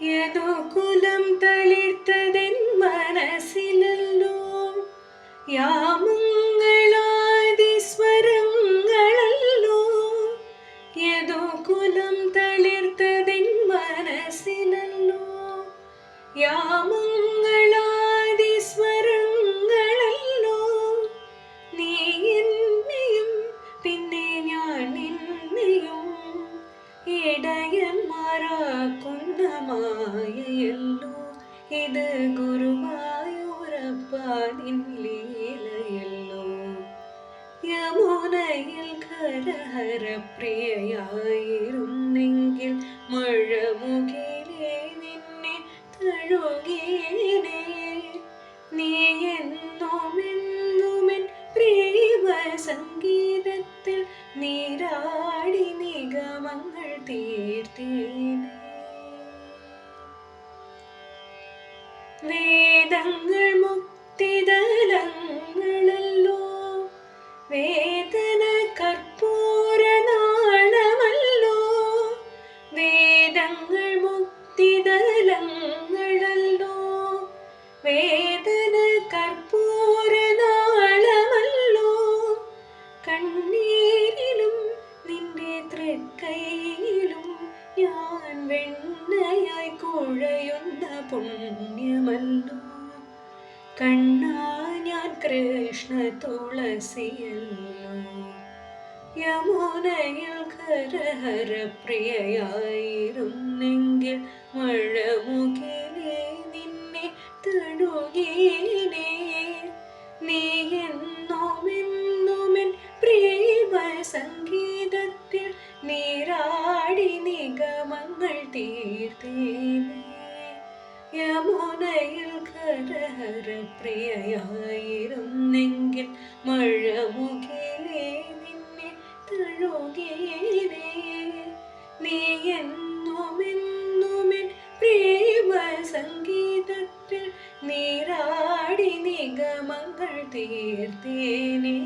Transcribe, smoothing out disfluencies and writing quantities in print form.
ഏതോ കുലം തളിർത്തതെൻ മനസ്സിലല്ലോ യാമങ്ങളാദിസ്വരങ്ങളല്ലോ. ഏതോ കുലം തളിർത്തതെൻ മനസ്സിലല്ലോ യാമങ്ങളാദിസ്വരങ്ങളല്ലോ. നീ എന്നെയും പിന്നെ ഞാൻ നിന്നെയും ഇടയന്മാരാക്കുന്ന മായയല്ലോ. ഇത് ഗുരുവായൂരപ്പ നിൻ ലീലയല്ലോ. യമുനയിൽ ഖരഹര പ്രിയയായിരുന്നെങ്കിൽ മഴമുഖിലേ നിന്നെ തഴുകിയേനേ. നീ എന്നുമെന്നുമെൻ പ്രേമ സംഗീതത്തിൽ നീരാടി നിഗമങ്ങൾ തീർത്തേനേ. വേദങ്ങൾ മുക്തിദലങ്ങളല്ലോ, വേദന കർപ്പൂരനാളമല്ലോ. വേദങ്ങൾ മുക്തിദലങ്ങളല്ലോ, വേദന കർപ്പൂരനാളമല്ലോ. കണ്ണീരിലും നിന്റെ തൃക്കൈയിലും ഞാൻ വെണ്ണയായി കുഴയുന്ന പുണ്യമല്ലോ. കണ്ണാ ഞാൻ കൃഷ്ണ തുളസിയല്ലോ. യമുനയിൽ ഖരഹര പ്രിയയായിരുന്നെങ്കിൽ മഴമുഖിലേ നിന്നെ തഴുകിയേനേ. നീ എന്നുമെന്നുമെൻ പ്രേമ സംഗീതത്തിൽ നീരാടി നിഗമങ്ങൾ തീർത്തേനേ. യമുനയിൽ ഖരഹര പ്രിയയായിരുന്നെങ്കിൽ മഴമുഖിലേ നിന്നെ തഴുകിയേനേ. നീ എന്നുമെന്നുമെൻ പ്രേമ സംഗീതത്തിൽ നീരാടി നിഗമങ്ങൾ തീർത്തേനേ.